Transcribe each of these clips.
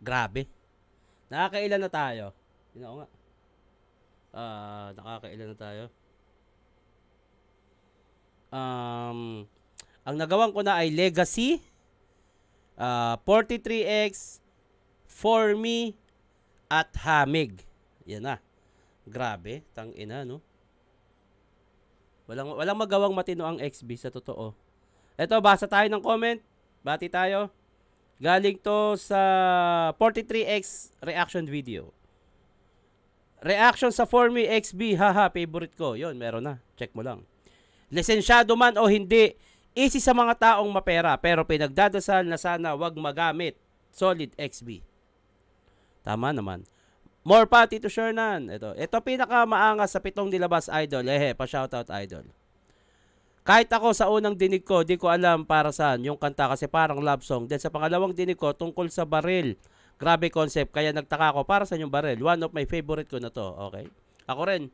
Grabe. Nakakailan na tayo? Yun ako nga. Nakakailan na tayo? Ang nagawan ko na ay Legacy, 43X, For Me, at Hamig. Yan na. Grabe. Tangina, no? Walang magawang matino ang XB sa totoo. Eto, basa tayo ng comment. Bati tayo. Galing to sa 43X reaction video. Reaction sa For Me XB. Haha, favorite ko. Yun, meron na. Check mo lang. Lisensyado man o hindi, easy sa mga taong mapera, pero pinagdadasal na sana wag magamit. Solid XB. Tama naman. More pa, Tito Shernan. Ito pinakamaangas sa 7 nilabas, idol. Pa-shoutout, idol. Kahit ako sa unang dinig ko, di ko alam para saan yung kanta kasi parang love song. Then sa pangalawang dinig ko, tungkol sa baril. Grabe concept, kaya nagtaka ko para saan yung baril. One of my favorite ko na to. Okay? Ako rin.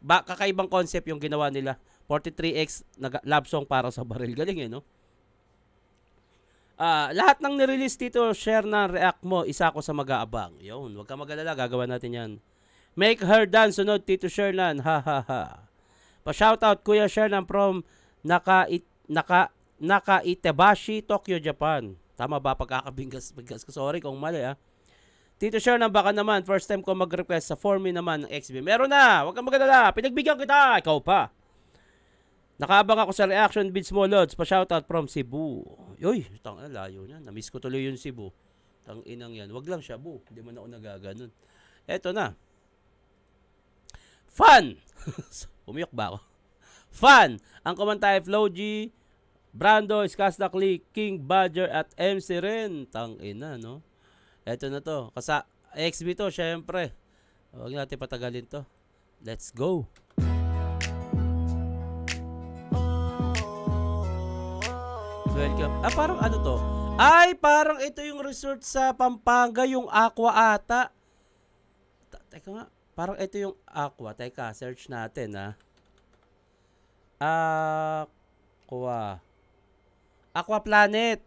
Kakaibang concept yung ginawa nila. 43X love song para sa baril. Galing no? Lahat ng nirelease dito, share na react mo, isa ko sa mag-aabang. Yun, huwag ka mag-alala, gagawa natin yan. Make her dance, sunod Tito Shernan, ha ha ha. Pa-shoutout Kuya Shernan from Nakaitebashi, Tokyo, Japan. Tama ba pagkakabinggas ko? Sorry kung mali Tito Shernan, baka naman, first time ko mag-request sa For Me naman ng XB. Meron na, huwag ka mag-alala, pinagbigyan kita, ikaw pa. Nakaabang ako sa reaction with Small Lods. Pa-shoutout from Cebu. Uy, tangina, layo na. Namiss ko tuloy yung Cebu. Tanginang yan. Wag lang siya, bu. Hindi man ako nagaganon. Eto na. Fun! Umiyok ba ako? Fun! Ang komantay, Flo G, Brando, Skastakli, King Badger, at MC Ren. Tangina, no? Eto na to. Kasa XB to, syempre. Huwag natin patagalin to. Let's go! Welcome. Parang ano to? Ay, parang ito yung resort sa Pampanga, yung Aqua ata. Teka nga, parang ito yung Aqua. Teka, search natin Aqua Planet.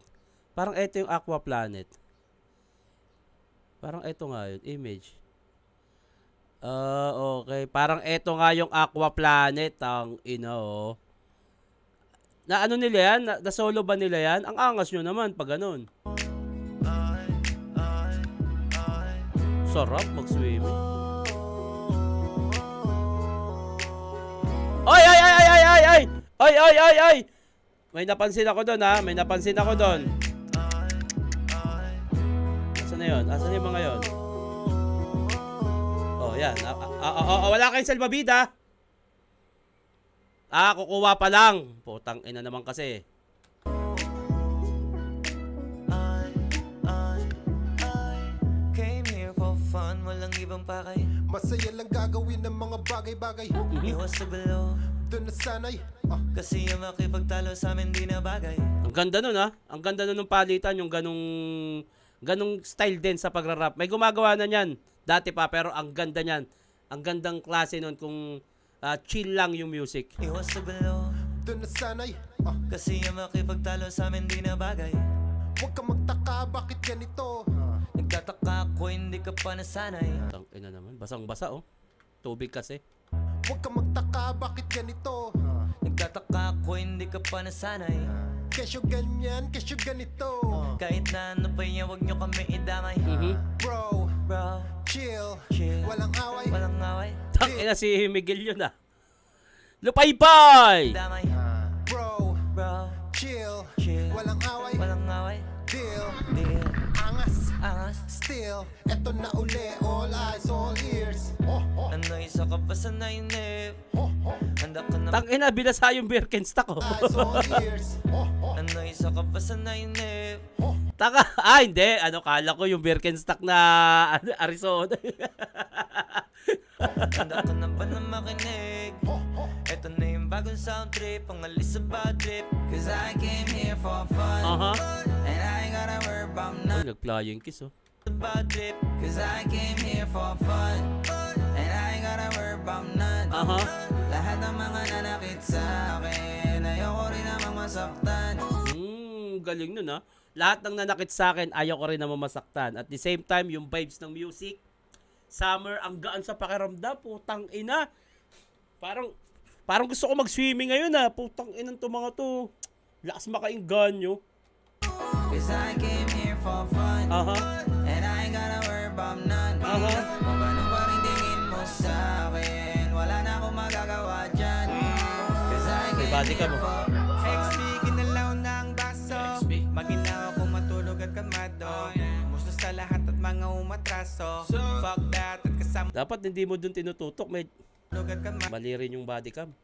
Parang ito yung Aqua Planet. Parang ito nga yun, image. Okay. Parang ito nga yung Aqua Planet. Ang Na ano nila yan? Na solo ba nila yan? Ang angas nyo naman pag ganun. Sarap mag-swimming. Oy! Ay! May napansin ako doon May napansin ako doon. Asan na yun? Asan yung mga yun? Oh, yan. Wala kayong salbabida. Kukuha pa lang. Putang ina naman kasi. Came here for fun, walang ibang pakay. Masaya lang gagawin ng mga bagay-bagay. Iwas sa gulo, doon na sanay. Kasi yung makipagtalo sa amin di na bagay. Ang ganda nun Ang ganda nun ng palitan. Yung ganong style din sa pagrarap. May gumagawa na yan dati pa, pero ang ganda nyan. Ang gandang klase nun kung chill lang yung music. Iwas sa gulo, doon na sanay. Kasi yung makipagtalo sa amin di na bagay. Huwag ka magtaka, bakit ganito? Nagtataka ako, hindi ka pa nasanay. Tangina naman, basang-basa Tubig kasi. Huwag ka magtaka, bakit ganito? Nagtataka ako, hindi ka pa nasanay. Kesyo ganyan, kesyo ganito. Kahit na ano pa yan, huwag nyo kami idamay. Bro, chill, walang away. Tangina si Miguel yun Lupay-pay! Bro, chill, walang away. Deal, angas, still. Eto na uli, all eyes, all ears. Ano isa ka ba sa nainip? Handa ka na. Tangina, binasa yung Birkenstock Eyes, all ears. Ano isa ka ba sa nainip? Taka, hindi. Kala ko yung Birkenstock na Arizona. Handa ka na ba na makinig? Eto na yung bagong sound trip, pangalis sa bad trip. Cause I came here for fun. And I ain't gotta worry about nothing. Nag-flying kiss Bad trip. Cause I came here for fun. And I ain't gotta worry about nothing. Lahat ng mga nanakit sa akin, ayoko rin namang masaktan. Galing nun lahat ng nanakit sa akin, ayaw ko rin na mamasaktan. At the same time, yung vibes ng music, summer, ang gaan sa pakiramdam, putang ina. Parang gusto ko mag-swimming ngayon ha. Putang ina to mga to. Lakas makainganyo. Cause I came here for fun. And I ain't gotta worry about none. Kung ano pa rin tingin mo sa akin, wala na akong magagawa dyan. Cause I came here for XB, kinalaw ng baso. Maginaw ako matulog at kamado. Musto sa lahat at mga umatraso. Fuck that at kasama. Dapat hindi mo dun tinututok. May mali rin yung body cam.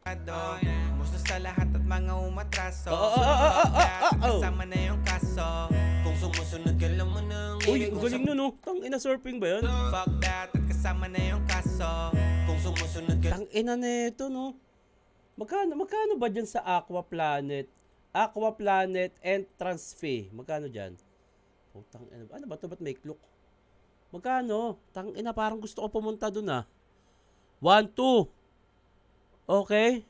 Musto sa lahat at mga umatraso. Fuck that at kasama na yung kaso. Kung sumusunod ka lang mo ng uy, ang galing nun, no? Tang ina, surfing ba yun? Fuck that at kasama na yung kaso. Kung sumusunod ka. Tang ina neto, no? Magkano ba dyan sa Aqua Planet? Aqua Planet entrance fee. Magkano dyan? Oh, tang ina. Ano ba ito? Ba't may clock? Magkano? Tang ina, parang gusto ko pumunta dun, ah. 1, 2. Okay.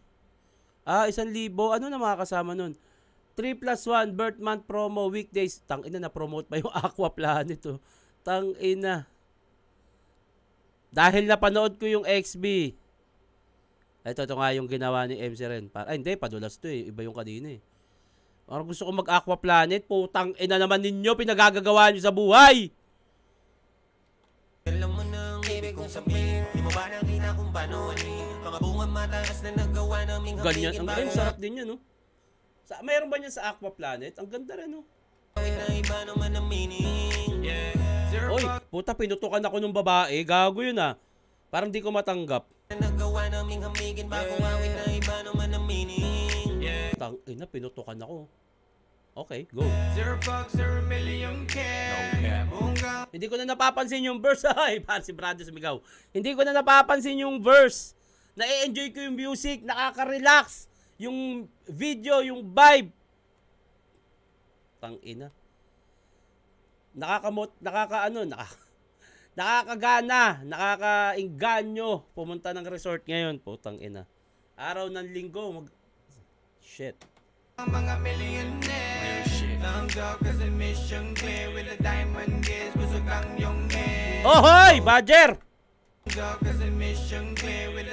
1,000. Ano na mga kasama nun? 3+1 birth month promo weekdays. Tang ina, na-promote pa yung Aqua Planet, oh. Tang ina. Dahil napanood ko yung XB. Ito nga yung ginawa ni MC Ren. Ay, hindi, padulas to eh. Iba yung kanina eh. Parang gusto ko mag-Aqua Planet. Putang ina naman ninyo, pinagagagawa nyo sa buhay. Alam mo nang ibig kong sabihin, di mo ba nakita kung paano mga bunga mataas na nagawa naming ganyan, ang sarap din yan, no? Mayroon ba niyan sa Aqua Planet? Ang ganda rin, no? Iba naman ang meaning. Oy, puta, pinutukan ako ng babae. Gago yun, ah. Parang di ko matanggap. Nagawa naming hamigin bago awit na iba naman ang meaning. Tang ina, pinutukan ako. Okay, go. 0 bucks, 0 million care. Hindi ko na napapansin yung verse. Ay, parang si Brado sumigaw. Hindi ko na napapansin yung verse. Na-enjoy ko yung music, nakaka-relax. Yung video, yung vibe. Tang ina. Nakakagana, nakakainganyo pumunta ng resort ngayon, putang ina. Araw ng linggo, shit. Mga millionaire, lang daw kasi mission clear with a diamond gaze, busog ang yung hair. Ohoy, Badger!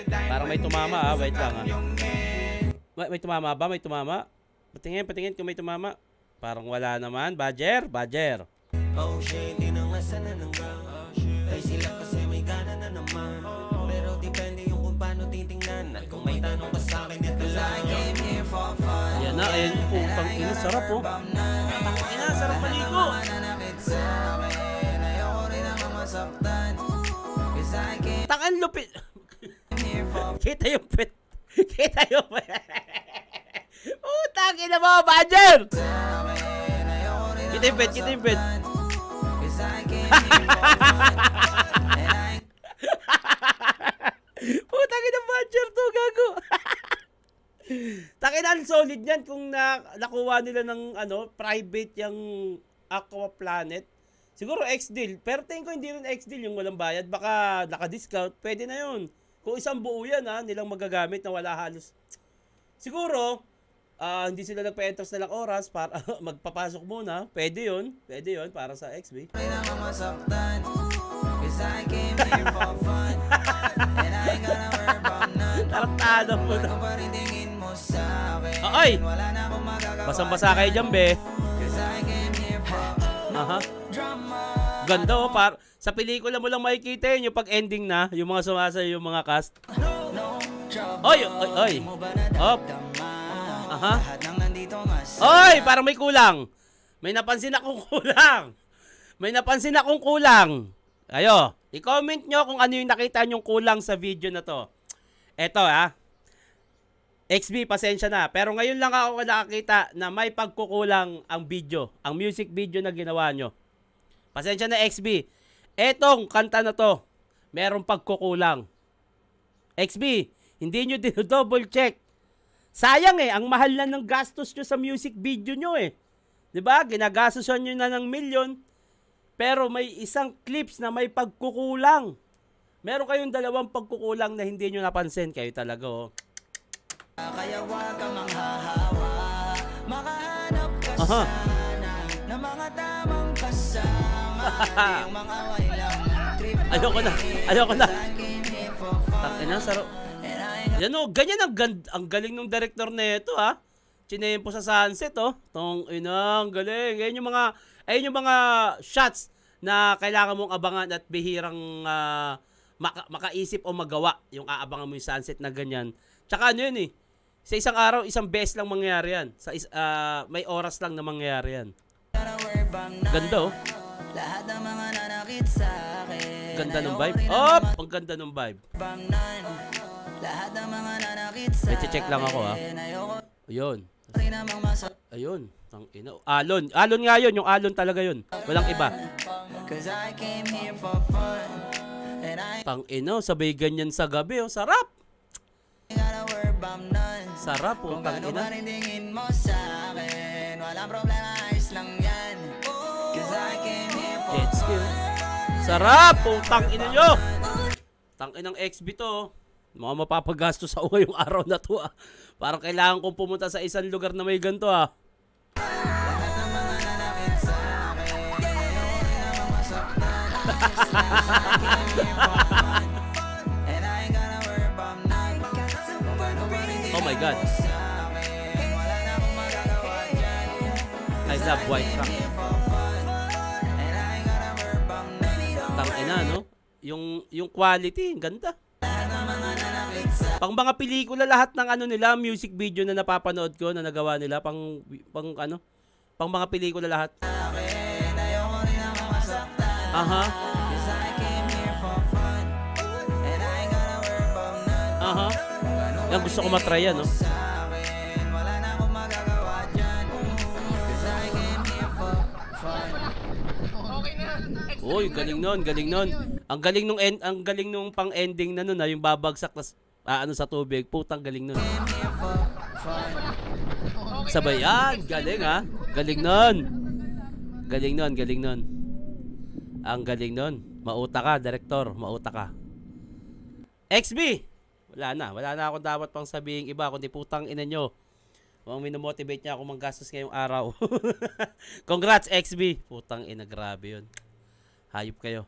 Parang may tumama, wait lang ha. May tumama ba? May tumama? Patingin kung may tumama. Parang wala naman, Badger. Oh shit, tinangasan na ng gang. Ay sila kasi may gana na naman. Pero depende yung kung paano titingnan. At kung may tanong ka sa akin, ito lang. Ayan na, ayan yung putang ina, sarap oh. Putang ina, sarap maligo. Tangan lupit. Kita yung pet. Putang ina mo, Badger. Kita yung pet. Putang ina, Badger to, gago. Takinan solid yan kung nakuha nila ng private yung Aqua Planet. Siguro X-Deal. Pero tingin ko hindi rin X-Deal yung walang bayad. Baka naka-discount. Pwede na yun. Kung isang buo yan nilang magagamit na wala halos. Siguro, hindi sila nagpa-enters na lang oras para magpapasok muna. Pwede yun para sa XB. Tarantado mo na. Ay! Basang-basa kayo dyan, be. Ganda oh, sa pelikula mo lang makikita yun yung pag ending na, yung mga sumasayo, yung mga cast. Oy! Hop! Oy! Parang may kulang. May napansin akong kulang. Ayo, i-comment nyo kung ano yung nakita nyong kulang sa video na to. Eto XB, pasensya na. Pero ngayon lang ako nakakita na may pagkukulang ang video. Ang music video na ginawa nyo. Pasensya na XB. Etong kanta na to, merong pagkukulang. XB, hindi nyo double check. Sayang ang mahal na ng gastos nyo sa music video nyo Diba? Ginagastosan nyo na ng milyon. Pero may isang clips na may pagkukulang. Meron kayong dalawang pagkukulang na hindi nyo napansin. Kayo talaga Kaya wag kang manghahawa, makahanap ka sana ng mga Ayoko na. Ayoko na. Tangina, saro. Yan o, ganyan ang galing ng director na ito ha. Chinempo sa sunset oh. Ang galing. Ayun yung mga shots na kailangan mong abangan at bihirang makaisip o magawa yung aabangan mo yung sunset na ganyan. Tsaka ano yun eh. Sa isang araw, isang beses lang mangyayari yan. May oras lang na mangyayari yan. Ganda oh. Lahat ng mga nanakit sa akin. Ganda ng vibe. Oh, ang ganda ng vibe. Lahat ng mga nanakit sa akin. check lang ako ha. Ayun. Ayun. Tangina. Alon. Alon nga yun. Yung alon talaga yun. Walang iba. Tangina. Sabay ganyan sa gabi oh. Sarap. Sarap oh. Tangina. Let's go. Sarap. Putang ina nyo. Tangin ng XB to. Mga mapapagastos ako ngayong araw na to ah. Parang kailangan kong pumunta sa isang lugar na may ganito ah. Oh my God. I love white rock. Tangina no? Yung quality, ganda. Pang mga pelikula lahat ng ano nila, music video na napapanood ko na nagawa nila pang mga pelikula lahat. Aha. Aha. Yan gusto ko matry yan, no. Uy, galing nun, galing nun. Ang galing nung pang-ending na nun, yung babagsak tas sa tubig. Putang galing nun. Sabay yan, galing ha. Galing nun. Galing nun, galing nun. Ang galing nun. Mauta ka, director, mauta ka. XB. Wala na akong dapat pang sabihin iba kundi putang ina nyo. Huwag minomotivate niya ako manggastos ngayong araw. Congrats XB. Putang ina, grabe yun. Hayop kayo.